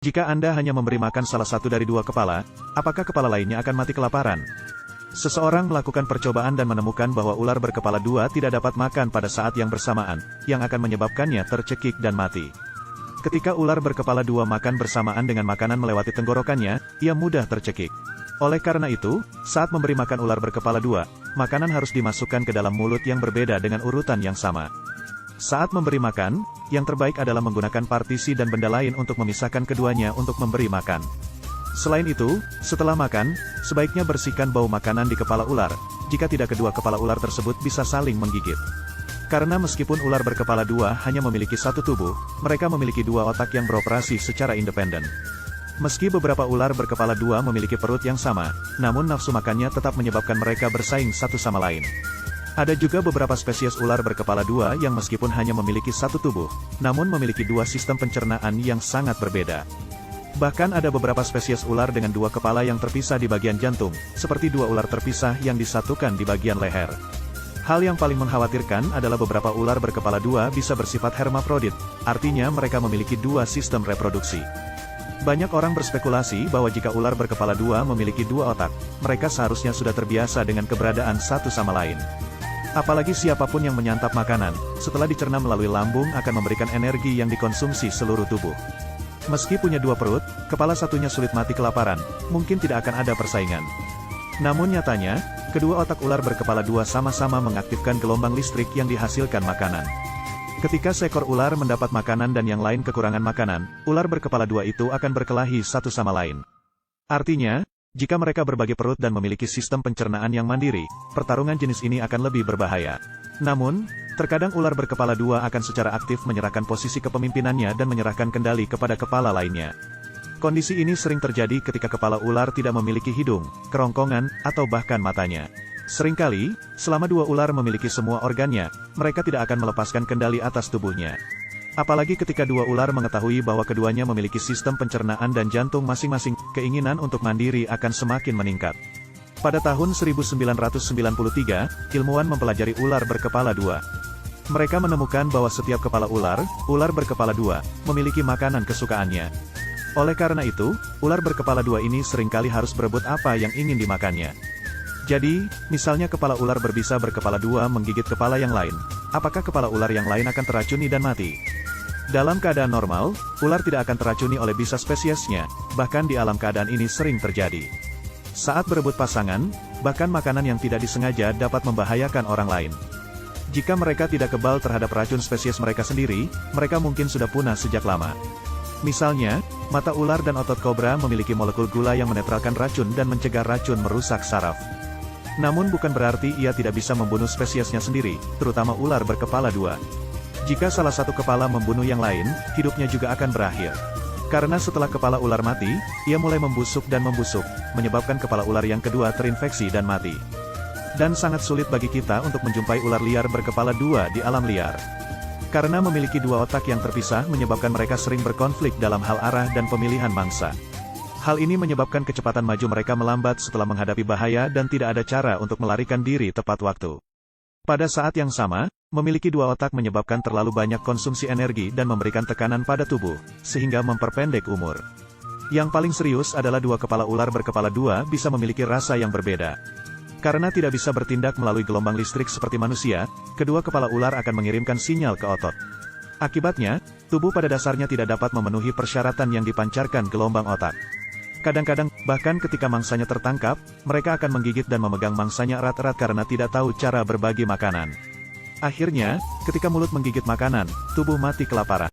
Jika Anda hanya memberi makan salah satu dari dua kepala, apakah kepala lainnya akan mati kelaparan? Seseorang melakukan percobaan dan menemukan bahwa ular berkepala dua tidak dapat makan pada saat yang bersamaan, yang akan menyebabkannya tercekik dan mati. Ketika ular berkepala dua makan bersamaan dengan makanan melewati tenggorokannya, ia mudah tercekik. Oleh karena itu, saat memberi makan ular berkepala dua, makanan harus dimasukkan ke dalam mulut yang berbeda dengan urutan yang sama. Saat memberi makan, yang terbaik adalah menggunakan partisi dan benda lain untuk memisahkan keduanya untuk memberi makan. Selain itu, setelah makan, sebaiknya bersihkan bau makanan di kepala ular, jika tidak kedua kepala ular tersebut bisa saling menggigit. Karena meskipun ular berkepala dua hanya memiliki satu tubuh, mereka memiliki dua otak yang beroperasi secara independen. Meski beberapa ular berkepala dua memiliki perut yang sama, namun nafsu makannya tetap menyebabkan mereka bersaing satu sama lain. Ada juga beberapa spesies ular berkepala dua yang meskipun hanya memiliki satu tubuh, namun memiliki dua sistem pencernaan yang sangat berbeda. Bahkan ada beberapa spesies ular dengan dua kepala yang terpisah di bagian jantung, seperti dua ular terpisah yang disatukan di bagian leher. Hal yang paling mengkhawatirkan adalah beberapa ular berkepala dua bisa bersifat hermafrodit, artinya mereka memiliki dua sistem reproduksi. Banyak orang berspekulasi bahwa jika ular berkepala dua memiliki dua otak, mereka seharusnya sudah terbiasa dengan keberadaan satu sama lain. Apalagi siapapun yang menyantap makanan, setelah dicerna melalui lambung akan memberikan energi yang dikonsumsi seluruh tubuh. Meski punya dua perut, kepala satunya sulit mati kelaparan, mungkin tidak akan ada persaingan. Namun nyatanya, kedua otak ular berkepala dua sama-sama mengaktifkan gelombang listrik yang dihasilkan makanan. Ketika seekor ular mendapat makanan dan yang lain kekurangan makanan, ular berkepala dua itu akan berkelahi satu sama lain. Artinya, jika mereka berbagi perut dan memiliki sistem pencernaan yang mandiri, pertarungan jenis ini akan lebih berbahaya. Namun, terkadang ular berkepala dua akan secara aktif menyerahkan posisi kepemimpinannya dan menyerahkan kendali kepada kepala lainnya. Kondisi ini sering terjadi ketika kepala ular tidak memiliki hidung, kerongkongan, atau bahkan matanya. Seringkali, selama dua ular memiliki semua organnya, mereka tidak akan melepaskan kendali atas tubuhnya. Apalagi ketika dua ular mengetahui bahwa keduanya memiliki sistem pencernaan dan jantung masing-masing, keinginan untuk mandiri akan semakin meningkat. Pada tahun 1993, ilmuwan mempelajari ular berkepala dua. Mereka menemukan bahwa setiap kepala ular berkepala dua, memiliki makanan kesukaannya. Oleh karena itu, ular berkepala dua ini seringkali harus berebut apa yang ingin dimakannya. Jadi, misalnya kepala ular berbisa berkepala dua menggigit kepala yang lain, apakah kepala ular yang lain akan teracuni dan mati? Dalam keadaan normal, ular tidak akan teracuni oleh bisa spesiesnya, bahkan di alam keadaan ini sering terjadi. Saat berebut pasangan, bahkan makanan yang tidak disengaja dapat membahayakan orang lain. Jika mereka tidak kebal terhadap racun spesies mereka sendiri, mereka mungkin sudah punah sejak lama. Misalnya, mata ular dan otot kobra memiliki molekul gula yang menetralkan racun dan mencegah racun merusak saraf. Namun bukan berarti ia tidak bisa membunuh spesiesnya sendiri, terutama ular berkepala dua. Jika salah satu kepala membunuh yang lain, hidupnya juga akan berakhir. Karena setelah kepala ular mati, ia mulai membusuk dan membusuk, menyebabkan kepala ular yang kedua terinfeksi dan mati. Dan sangat sulit bagi kita untuk menjumpai ular liar berkepala dua di alam liar. Karena memiliki dua otak yang terpisah menyebabkan mereka sering berkonflik dalam hal arah dan pemilihan mangsa. Hal ini menyebabkan kecepatan maju mereka melambat setelah menghadapi bahaya dan tidak ada cara untuk melarikan diri tepat waktu. Pada saat yang sama, memiliki dua otak menyebabkan terlalu banyak konsumsi energi dan memberikan tekanan pada tubuh, sehingga memperpendek umur. Yang paling serius adalah dua kepala ular berkepala dua bisa memiliki rasa yang berbeda. Karena tidak bisa bertindak melalui gelombang listrik seperti manusia, kedua kepala ular akan mengirimkan sinyal ke otot. Akibatnya, tubuh pada dasarnya tidak dapat memenuhi persyaratan yang dipancarkan gelombang otak. Kadang-kadang, bahkan ketika mangsanya tertangkap, mereka akan menggigit dan memegang mangsanya erat-erat karena tidak tahu cara berbagi makanan. Akhirnya, ketika mulut menggigit makanan, tubuh mati kelaparan.